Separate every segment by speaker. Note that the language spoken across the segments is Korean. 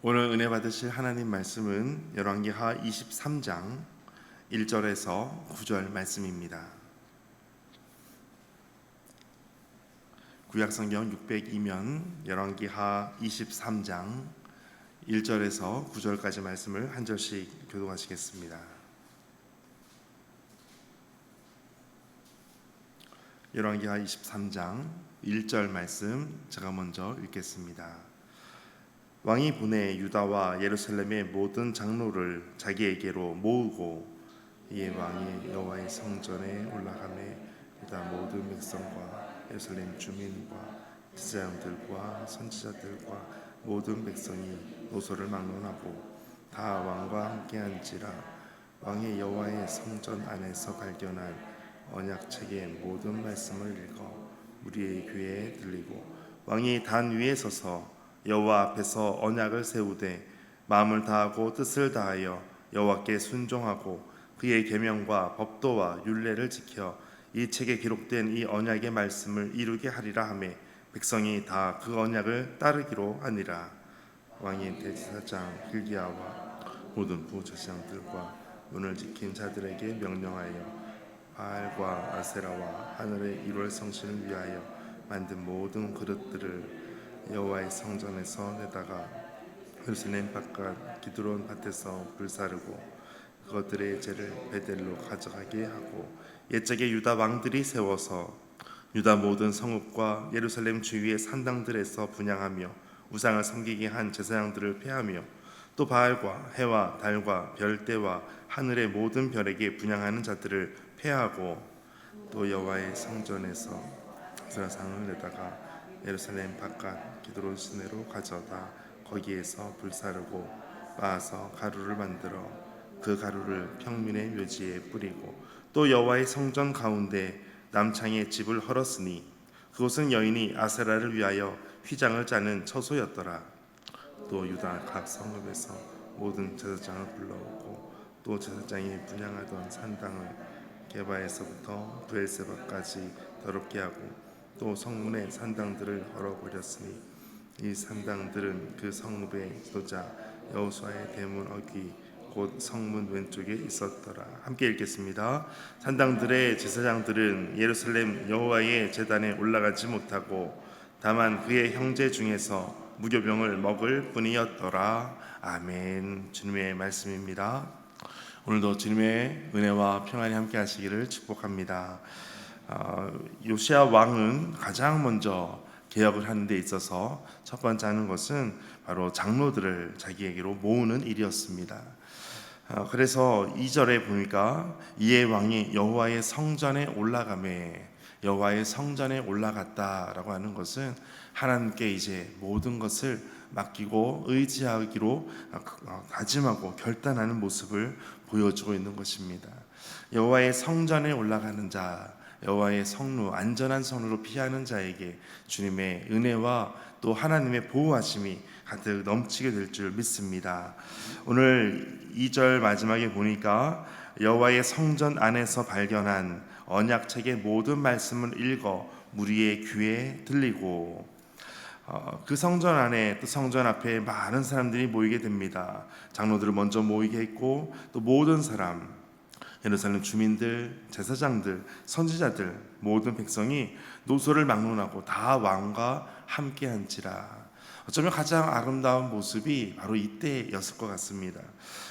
Speaker 1: 오늘 은혜 받으실 하나님 말씀은 열왕기하 23장 1절에서 9절 말씀입니다. 구약성경 602면 열왕기하 23장 1절에서 9절까지 말씀을 한 절씩 교독하시겠습니다. 열왕기하 23장 1절 말씀 제가 먼저 읽겠습니다. 왕이 보내 유다와 예루살렘의 모든 장로를 자기에게로 모으고 이에 왕이 여호와의 성전에 올라가매 유다 모든 백성과 예루살렘 주민과 제사장들과 선지자들과 모든 백성이 노소를 막론하고 다 왕과 함께한지라. 왕이 여호와의 성전 안에서 발견한 언약책의 모든 말씀을 읽어 우리의 귀에 들리고 왕이 단 위에 서서 여호와 앞에서 언약을 세우되 마음을 다하고 뜻을 다하여 여호와께 순종하고 그의 계명과 법도와 율례를 지켜 이 책에 기록된 이 언약의 말씀을 이루게 하리라 하매 백성이 다 그 언약을 따르기로 하니라. 왕이 대제사장 hil기야와 모든 부제사장들과 문을 지킨 자들에게 명령하여 바알과 아세라와 하늘의 일월 성신을 위하여 만든 모든 그릇들을 여호와의 성전에서 내다가 예루살렘 바깥 기드론 밭에서 불사르고 그것들의 죄를 베델로 가져가게 하고 옛적에 유다 왕들이 세워서 유다 모든 성읍과 예루살렘 주위의 산당들에서 분향하며 우상을 섬기게 한 제사장들을 폐하며 또 바알과 해와 달과 별대와 하늘의 모든 별에게 분향하는 자들을 폐하고 또 여호와의 성전에서 제사상을 내다가 예루살렘 바깥 기드론 시내로 가져다 거기에서 불사르고 빻아서 가루를 만들어 그 가루를 평민의 묘지에 뿌리고 또 여호와의 성전 가운데 남창의 집을 헐었으니 그곳은 여인이 아세라를 위하여 휘장을 짜는 처소였더라. 또 유다 각 성읍에서 모든 제사장을 불러오고 또 제사장이 분향하던 산당을 게바에서부터 브엘세바까지 더럽게 하고 또 성문의 산당들을 헐어버렸으니 이 산당들은 그 성읍의 지도자 여호수아의 대문 어귀 곧 성문 왼쪽에 있었더라. 함께 읽겠습니다. 산당들의 제사장들은 예루살렘 여호와의 제단에 올라가지 못하고 다만 그의 형제 중에서 무교병을 먹을 뿐이었더라. 아멘. 주님의 말씀입니다. 오늘도 주님의 은혜와 평안이 함께 하시기를 축복합니다. 요시야 왕은 가장 먼저 개혁을 하는 데 있어서 첫 번째 하는 것은 바로 장로들을 자기에게로 모으는 일이었습니다. 그래서 2절에 보니까 이에 왕이 여호와의 성전에 올라가매 여호와의 성전에 올라갔다라고 하는 것은 하나님께 이제 모든 것을 맡기고 의지하기로 다짐하고 결단하는 모습을 보여주고 있는 것입니다. 여호와의 성전에 올라가는 자, 여호와의 성루, 안전한 성루로 피하는 자에게 주님의 은혜와 또 하나님의 보호하심이 가득 넘치게 될 줄 믿습니다. 오늘 2절 마지막에 보니까 여호와의 성전 안에서 발견한 언약책의 모든 말씀을 읽어 무리의 귀에 들리고 그 성전 안에 또 성전 앞에 많은 사람들이 모이게 됩니다. 장로들을 먼저 모이게 했고 또 모든 사람 예루살렘 주민들, 제사장들, 선지자들 모든 백성이 노소를 막론하고 다 왕과 함께한지라. 어쩌면 가장 아름다운 모습이 바로 이때였을 것 같습니다.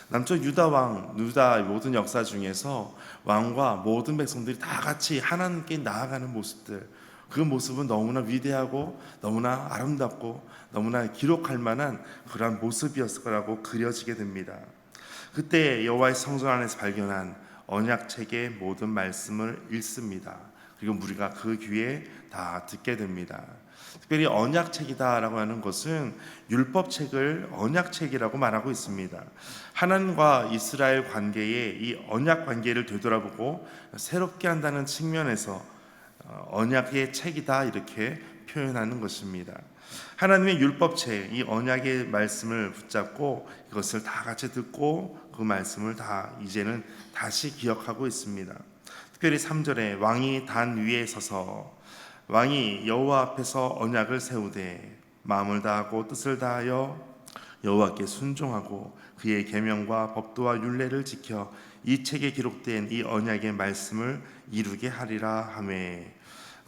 Speaker 1: 남쪽 유다 왕, 유다 모든 역사 중에서 왕과 모든 백성들이 다 같이 하나님께 나아가는 모습들, 그 모습은 너무나 위대하고 너무나 아름답고 너무나 기록할 만한 그러한 모습이었을 거라고 그려지게 됩니다. 그때 여호와의 성전 안에서 발견한 언약책의 모든 말씀을 읽습니다. 그리고 우리가 그 귀에 다 듣게 됩니다. 특별히 언약책이다라고 하는 것은 율법책을 언약책이라고 말하고 있습니다. 하나님과 이스라엘 관계의 이 언약 관계를 되돌아보고 새롭게 한다는 측면에서 언약의 책이다 이렇게 표현하는 것입니다. 하나님의 율법책, 이 언약의 말씀을 붙잡고 이것을 다 같이 듣고 그 말씀을 다 이제는 다시 기억하고 있습니다. 특별히 3절에 왕이 단 위에 서서 왕이 여호와 앞에서 언약을 세우되 마음을 다하고 뜻을 다하여 여호와께 순종하고 그의 계명과 법도와 율례를 지켜 이 책에 기록된 이 언약의 말씀을 이루게 하리라 하매.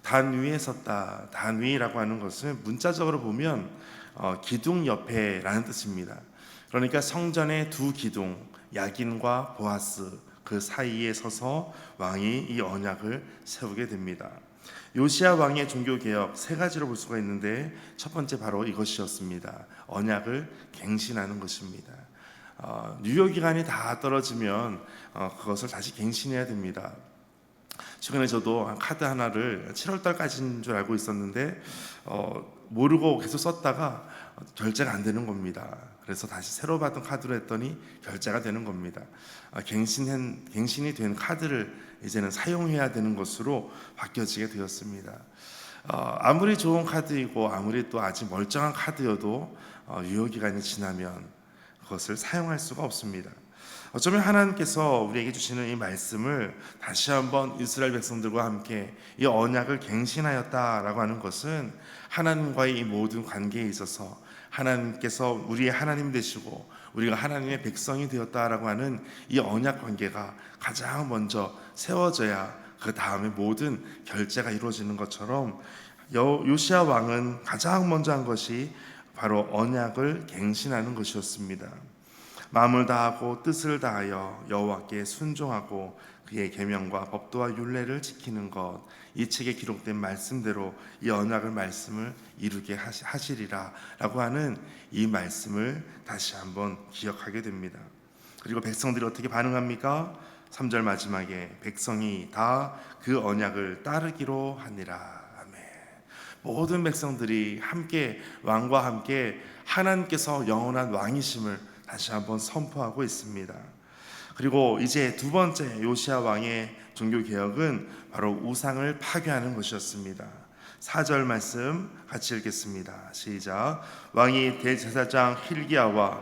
Speaker 1: 단 위에 섰다. 단 위라고 하는 것은 문자적으로 보면 기둥 옆에라는 뜻입니다. 그러니까 성전의 두 기둥, 야긴과 보아스 그 사이에 서서 왕이 이 언약을 세우게 됩니다. 요시야 왕의 종교개혁 세 가지로 볼 수가 있는데 첫 번째 바로 이것이었습니다. 언약을 갱신하는 것입니다. 유효기간이 다 떨어지면 그것을 다시 갱신해야 됩니다. 최근에 저도 카드 하나를 7월달까지인 줄 알고 있었는데 모르고 계속 썼다가 결제가 안 되는 겁니다. 그래서 다시 새로 받은 카드로 했더니 결제가 되는 겁니다. 갱신이 된 카드를 이제는 사용해야 되는 것으로 바뀌어지게 되었습니다. 아무리 좋은 카드이고 아무리 또 아직 멀쩡한 카드여도 유효기간이 지나면 그것을 사용할 수가 없습니다. 어쩌면 하나님께서 우리에게 주시는 이 말씀을 다시 한번 이스라엘 백성들과 함께 이 언약을 갱신하였다라고 하는 것은 하나님과의 이 모든 관계에 있어서 하나님께서 우리의 하나님 되시고 우리가 하나님의 백성이 되었다라고 하는 이 언약 관계가 가장 먼저 세워져야 그 다음에 모든 결제가 이루어지는 것처럼 요시야 왕은 가장 먼저 한 것이 바로 언약을 갱신하는 것이었습니다. 마음을 다하고 뜻을 다하여 여호와께 순종하고 그의 계명과 법도와 율례를 지키는 것, 이 책에 기록된 말씀대로 이 언약을 말씀을 이루게 하시리라 라고 하는 이 말씀을 다시 한번 기억하게 됩니다. 그리고 백성들이 어떻게 반응합니까? 3절 마지막에 백성이 다 그 언약을 따르기로 하니라. 모든 백성들이 함께 왕과 함께 하나님께서 영원한 왕이심을 다시 한번 선포하고 있습니다. 그리고 이제 두 번째 요시야 왕의 종교 개혁은 바로 우상을 파괴하는 것이었습니다. 4절 말씀 같이 읽겠습니다. 시작. 왕이 대제사장 hil기야와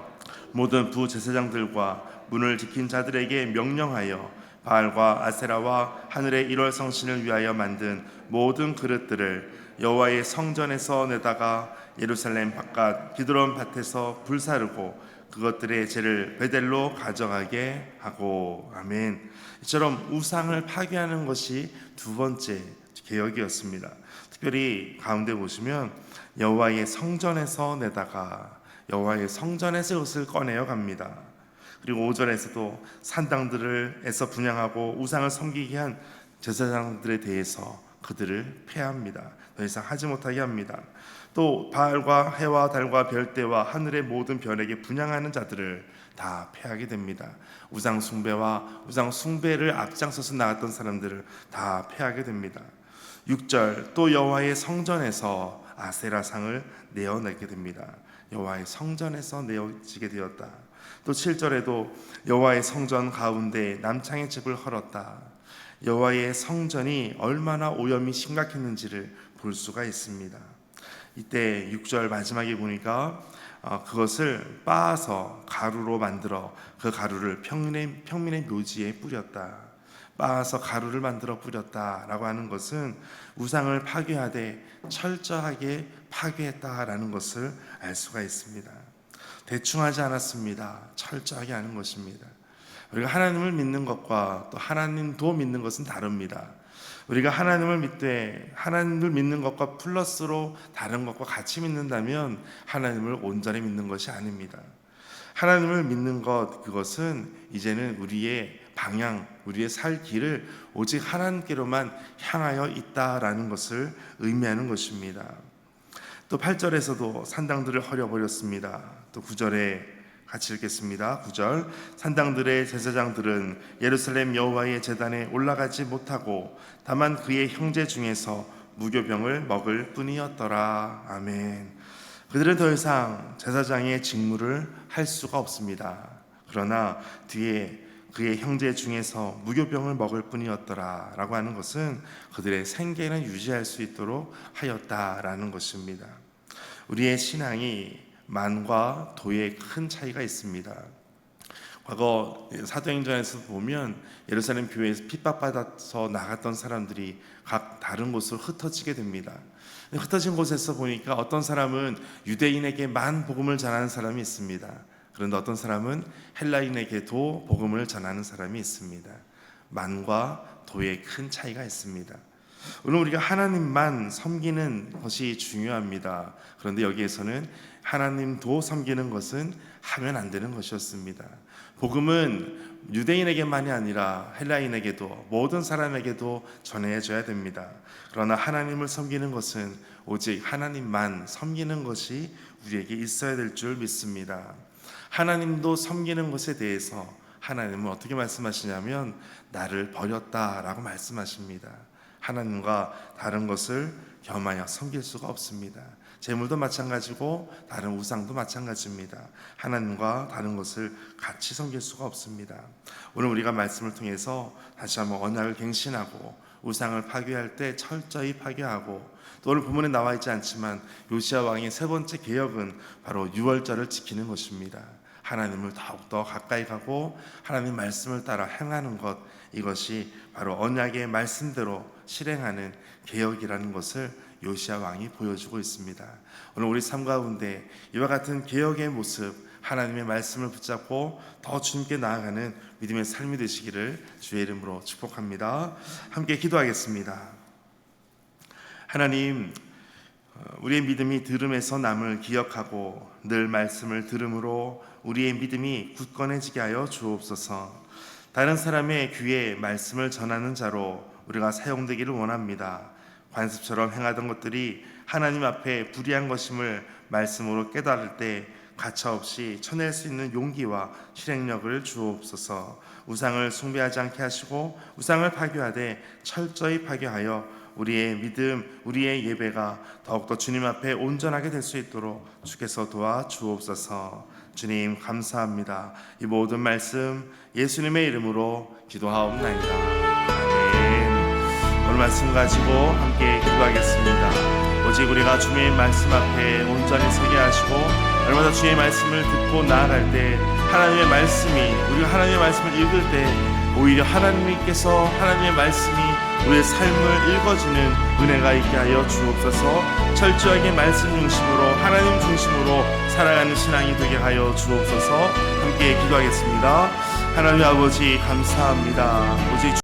Speaker 1: 모든 부제사장들과 문을 지킨 자들에게 명령하여 바알과 아세라와 하늘의 일월 성신을 위하여 만든 모든 그릇들을 여호와의 성전에서 내다가 예루살렘 바깥 기드론 밭에서 불사르고 그것들의 죄를 베델로 가져가게 하고. 아멘. 이처럼 우상을 파괴하는 것이 두 번째 개혁이었습니다. 특별히 가운데 보시면 여호와의 성전에서 내다가 여호와의 성전에서 이것을 꺼내어 갑니다. 그리고 5절에서도 산당들에서 분향하고 우상을 섬기게 한 제사장들에 대해서 그들을 폐합니다. 더 이상 하지 못하게 합니다. 또 바알과 해와 달과 별대와 하늘의 모든 별에게 분향하는 자들을 다 폐하게 됩니다. 우상 숭배와 우상 숭배를 앞장서서 나갔던 사람들을 다 폐하게 됩니다. 6절 또 여호와의 성전에서 아세라상을 내어내게 됩니다. 여호와의 성전에서 내어지게 되었다. 또 7절에도 여호와의 성전 가운데 남창의 집을 헐었다. 여호와의 성전이 얼마나 오염이 심각했는지를 볼 수가 있습니다. 이때 6절 마지막에 보니까 그것을 빻아서 가루로 만들어 그 가루를 평민의 묘지에 뿌렸다. 빻아서 가루를 만들어 뿌렸다라고 하는 것은 우상을 파괴하되 철저하게 파괴했다라는 것을 알 수가 있습니다. 대충 하지 않았습니다. 철저하게 하는 것입니다. 우리가 하나님을 믿는 것과 또 하나님도 믿는 것은 다릅니다. 우리가 하나님을 믿는 것과 플러스로 다른 것과 같이 믿는다면 하나님을 온전히 믿는 것이 아닙니다. 하나님을 믿는 것, 그것은 이제는 우리의 방향, 우리의 살 길을 오직 하나님께로만 향하여 있다라는 것을 의미하는 것입니다. 또 8절에서도 산당들을 헐어버렸습니다. 또 9절에 같이 읽겠습니다. 9절 산당들의 제사장들은 예루살렘 여호와의 제단에 올라가지 못하고 다만 그의 형제 중에서 무교병을 먹을 뿐이었더라. 아멘. 그들은 더 이상 제사장의 직무를 할 수가 없습니다. 그러나 뒤에 그의 형제 중에서 무교병을 먹을 뿐이었더라 라고 하는 것은 그들의 생계는 유지할 수 있도록 하였다라는 것입니다. 우리의 신앙이 만과 도에 큰 차이가 있습니다. 과거 사도행전에서 보면 예루살렘 교회에서 핍박받아서 나갔던 사람들이 각 다른 곳으로 흩어지게 됩니다. 흩어진 곳에서 보니까 어떤 사람은 유대인에게만 복음을 전하는 사람이 있습니다. 그런데 어떤 사람은 헬라인에게도 복음을 전하는 사람이 있습니다. 만과 도의 큰 차이가 있습니다. 오늘 우리가 하나님만 섬기는 것이 중요합니다. 그런데 여기에서는 하나님도 섬기는 것은 하면 안 되는 것이었습니다. 복음은 유대인에게만이 아니라 헬라인에게도 모든 사람에게도 전해져야 됩니다. 그러나 하나님을 섬기는 것은 오직 하나님만 섬기는 것이 우리에게 있어야 될 줄 믿습니다. 하나님도 섬기는 것에 대해서 하나님은 어떻게 말씀하시냐면 나를 버렸다라고 말씀하십니다. 하나님과 다른 것을 겸하여 섬길 수가 없습니다. 재물도 마찬가지고 다른 우상도 마찬가지입니다. 하나님과 다른 것을 같이 섬길 수가 없습니다. 오늘 우리가 말씀을 통해서 다시 한번 언약을 갱신하고 우상을 파괴할 때 철저히 파괴하고, 또 오늘 본문에 나와 있지 않지만 요시야 왕의 세 번째 개혁은 바로 유월절을 지키는 것입니다. 하나님을 더욱더 가까이 가고 하나님의 말씀을 따라 행하는 것, 이것이 바로 언약의 말씀대로 실행하는 개혁이라는 것을 요시야 왕이 보여주고 있습니다. 오늘 우리 삶 가운데 이와 같은 개혁의 모습, 하나님의 말씀을 붙잡고 더 주님께 나아가는 믿음의 삶이 되시기를 주의 이름으로 축복합니다. 함께 기도하겠습니다. 하나님, 우리의 믿음이 들음에서 남을 기억하고 늘 말씀을 들음으로 우리의 믿음이 굳건해지게 하여 주옵소서. 다른 사람의 귀에 말씀을 전하는 자로 우리가 사용되기를 원합니다. 관습처럼 행하던 것들이 하나님 앞에 불의한 것임을 말씀으로 깨달을 때 가차없이 쳐낼 수 있는 용기와 실행력을 주옵소서. 우상을 숭배하지 않게 하시고 우상을 파괴하되 철저히 파괴하여 우리의 믿음, 우리의 예배가 더욱더 주님 앞에 온전하게 될 수 있도록 주께서 도와 주옵소서. 주님 감사합니다. 이 모든 말씀 예수님의 이름으로 기도하옵나이다. 아멘. 오늘 말씀 가지고 함께 기도하겠습니다. 오직 우리가 주님의 말씀 앞에 온전히 서게 하시고, 얼마나 주의 말씀을 듣고 나아갈 때 하나님의 말씀이, 우리가 하나님의 말씀을 읽을 때 오히려 하나님께서 하나님의 말씀이 우리의 삶을 읽어주는 은혜가 있게 하여 주옵소서. 철저하게 말씀 중심으로, 하나님 중심으로 살아가는 신앙이 되게 하여 주옵소서. 함께 기도하겠습니다. 하나님 아버지 감사합니다. 오직